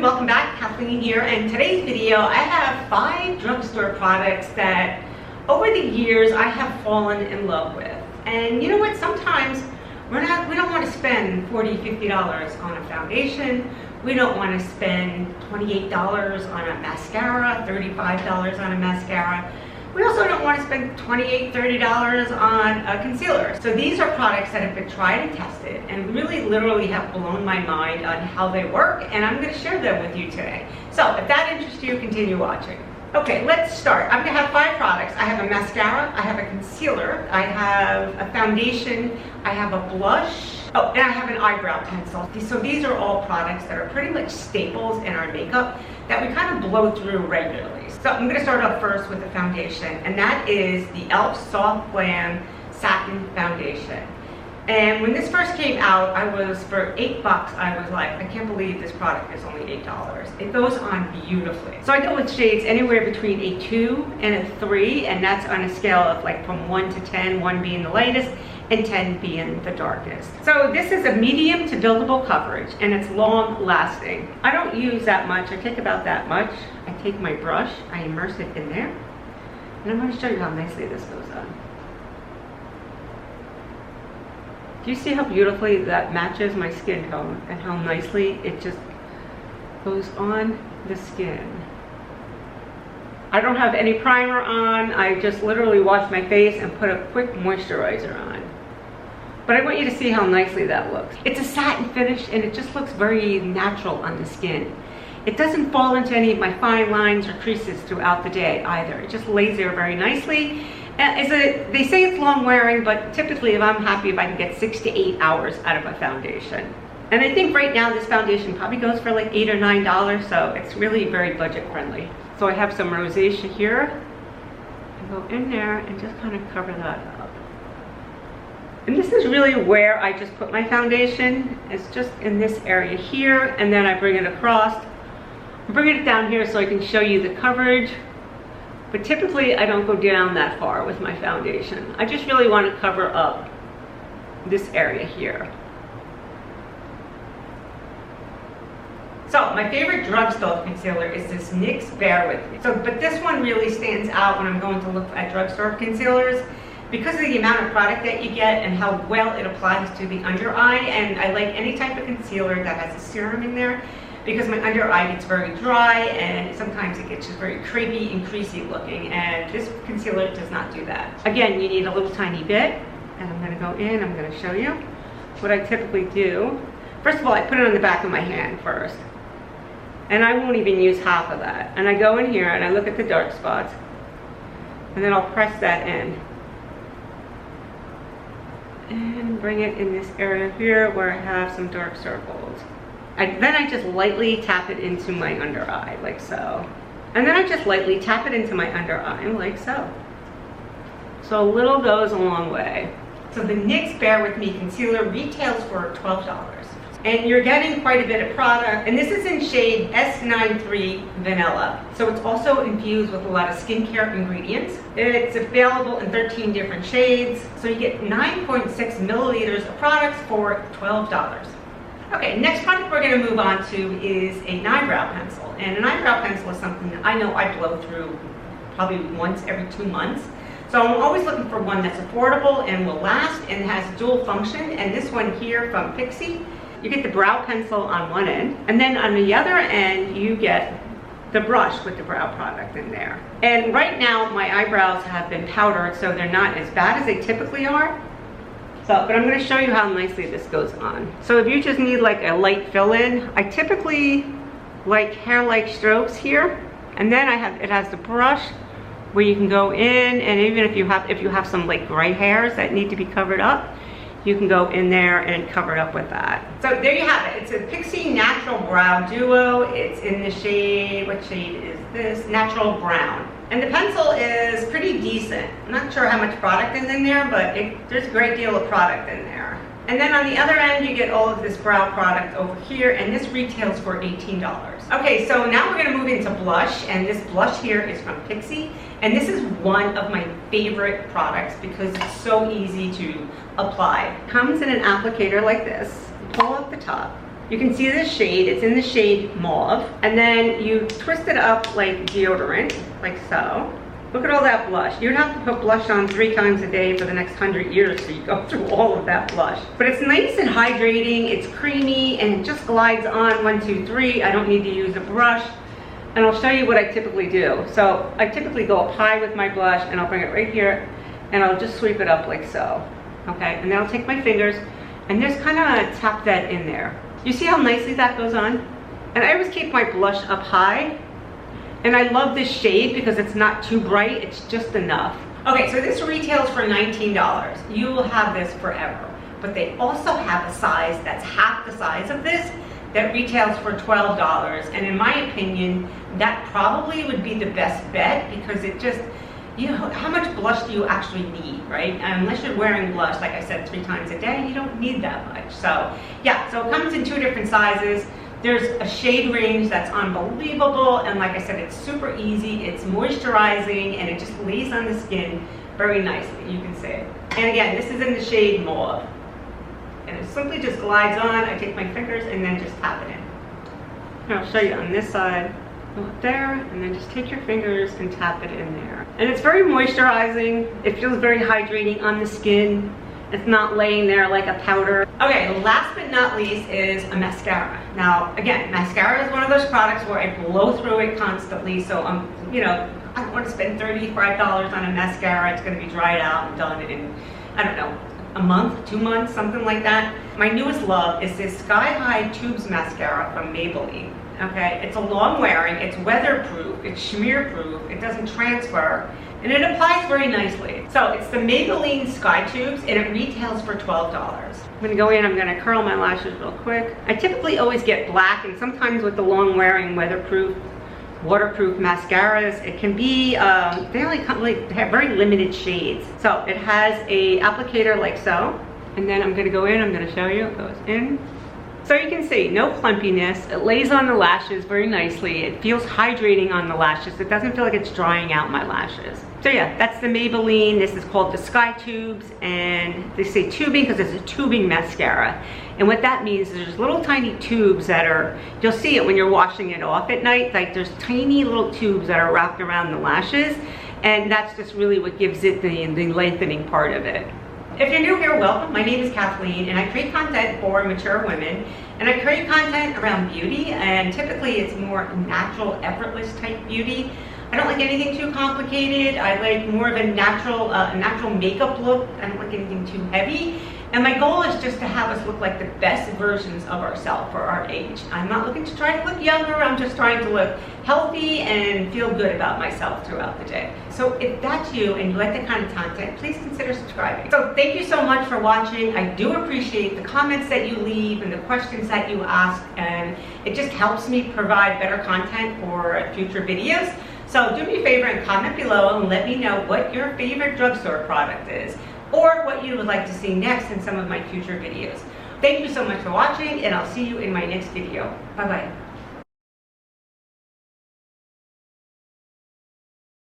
welcome back. Kathleen here, and today's video I have 5 drugstore products that over the years I have fallen in love with. And you know what, sometimes we don't want to spend $40, $50 on a foundation. We don't want to spend $28 on a mascara, $35 on a mascara. We also don't want to spend $28, $30 on a concealer. So these are products that have been tried and tested and really literally have blown my mind on how they work, and I'm going to share them with you today. So if that interests you, continue watching. Okay, let's start. I'm going to have 5 products. I have a mascara, I have a concealer, I have a foundation, I have a blush, oh, and I have an eyebrow pencil. So these are all products that are pretty much staples in our makeup that we kind of blow through regularly. So I'm going to start off first with the foundation, and that is the E.L.F. Soft Glam Satin Foundation. And when this first came out, for $8, I was like, I can't believe this product is only $8. It goes on beautifully. So I go with shades anywhere between a 2 and a 3, and that's on a scale of like from 1 to 10, 1 being the lightest and 10 being the darkest. So this is a medium to buildable coverage, and it's long lasting. I don't use that much. I take about that much. I take my brush, I immerse it in there, and I'm going to show you how nicely this goes on. Do you see how beautifully that matches my skin tone and how nicely it just goes on the skin? I don't have any primer on. I just literally wash my face and put a quick moisturizer on. But I want you to see how nicely that looks. It's a satin finish, and it just looks very natural on the skin. It doesn't fall into any of my fine lines or creases throughout the day either. It just lays there very nicely. They say it's long wearing, but typically if I'm happy if I can get 6 to 8 hours out of a foundation. And I think right now this foundation probably goes for like $8 or $9, so it's really very budget friendly. So I have some rosacea here. I go in there and just kind of cover that up. And this is really where I just put my foundation. It's just in this area here, and then I bring it across. I'm bringing it down here so I can show you the coverage. But typically I don't go down that far with my foundation. I just really want to cover up this area here. So my favorite drugstore concealer is this NYX Bear With Me. But this one really stands out when I'm going to look at drugstore concealers because of the amount of product that you get and how well it applies to the under eye. And I like any type of concealer that has a serum in there, because my under eye gets very dry and sometimes it gets just very crepey and creasy looking, and this concealer does not do that. Again, you need a little tiny bit, and I'm going to go in, I'm going to show you what I typically do. First of all, I put it on the back of my hand first, and I won't even use half of that. And I go in here and I look at the dark spots, and then I'll press that in and bring it in this area here where I have some dark circles. Then I just lightly tap it into my under eye, like so. And then I just lightly tap it into my under eye, like so. So a little goes a long way. So the NYX Bear With Me concealer retails for $12. And you're getting quite a bit of product. And this is in shade S93 Vanilla. So it's also infused with a lot of skincare ingredients. It's available in 13 different shades. So you get 9.6 milliliters of products for $12. Okay, next product we're going to move on to is an eyebrow pencil. And an eyebrow pencil is something that I know I blow through probably once every 2 months. So I'm always looking for one that's affordable and will last and has dual function. And this one here from Pixi, you get the brow pencil on one end, and then on the other end you get the brush with the brow product in there. And right now my eyebrows have been powdered, so they're not as bad as they typically are. But I'm going to show you how nicely this goes on. So if you just need like a light fill-in, I typically like hair-like strokes here, and then it has the brush where you can go in, and even if you have some like gray hairs that need to be covered up, you can go in there and cover it up with that. So there you have it. It's a Pixi Natural Brow Duo. It's in the shade, what shade is this? Natural Brown. And the pencil is pretty decent. I'm not sure how much product is in there, but there's a great deal of product in there. And then on the other end, you get all of this brow product over here, and this retails for $18. Okay, so now we're gonna move into blush, and this blush here is from Pixi, and this is one of my favorite products because it's so easy to apply. It comes in an applicator like this. You pull up the top. You can see this shade, it's in the shade Mauve. And then you twist it up like deodorant, like so. Look at all that blush. You'd have to put blush on 3 times a day for the next 100 years so you go through all of that blush. But it's nice and hydrating, it's creamy, and it just glides on 1, 2, 3. I don't need to use a brush. And I'll show you what I typically do. So I typically go up high with my blush, and I'll bring it right here, and I'll just sweep it up like so. Okay, and then I'll take my fingers and just kind of tap that in there. You see how nicely that goes on? And I always keep my blush up high. And I love this shade because it's not too bright, it's just enough. Okay, so this retails for $19. You will have this forever. But they also have a size that's half the size of this that retails for $12. And in my opinion, that probably would be the best bet because it just, you know, how much blush do you actually need, right? Unless you're wearing blush, like I said, 3 times a day, you don't need that much. So yeah, so it comes in 2 different sizes. There's a shade range that's unbelievable, and like I said, it's super easy, it's moisturizing, and it just lays on the skin very nicely, you can see it. And again, this is in the shade Mauve. And it simply just glides on. I take my fingers and then just tap it in. And I'll show you on this side. Go up there, and then just take your fingers and tap it in there. And it's very moisturizing, it feels very hydrating on the skin. It's not laying there like a powder. Okay, last but not least is a mascara. Now, again, mascara is one of those products where I blow through it constantly, so you know, I don't want to spend $35 on a mascara. It's going to be dried out and done in, I don't know, a month, 2 months, something like that. My newest love is this Sky High Tubes Mascara from Maybelline. Okay, it's a long wearing, it's weatherproof, it's smear proof, it doesn't transfer, and it applies very nicely. So it's the Maybelline Sky Tubes, and it retails for $12. I'm gonna go in, I'm gonna curl my lashes real quick. I typically always get black, and sometimes with the long wearing weatherproof, waterproof mascaras, it can be, they only come, like, they have very limited shades. So it has a applicator like so, and then I'm gonna go in, I'm gonna show you, it goes in. So you can see, no clumpiness, it lays on the lashes very nicely, it feels hydrating on the lashes, it doesn't feel like it's drying out my lashes. So yeah, that's the Maybelline, this is called the Sky Tubes, and they say tubing because it's a tubing mascara. And what that means is there's little tiny tubes that are, you'll see it when you're washing it off at night, like there's tiny little tubes that are wrapped around the lashes, and that's just really what gives it the lengthening part of it. If you're new here, welcome. My name is Kathleen, and I create content for mature women, and I create content around beauty, and typically it's more natural, effortless type beauty. I don't like anything too complicated. I like more of a natural makeup look. I don't like anything too heavy. And my goal is just to have us look like the best versions of ourselves for our age. I'm not looking to try to look younger, I'm just trying to look healthy and feel good about myself throughout the day. So if that's you and you like that kind of content, please consider subscribing. So thank you so much for watching. I do appreciate the comments that you leave and the questions that you ask, and it just helps me provide better content for future videos. So do me a favor and comment below and let me know what your favorite drugstore product is, or what you would like to see next in some of my future videos. Thank you so much for watching, and I'll see you in my next video. Bye-bye.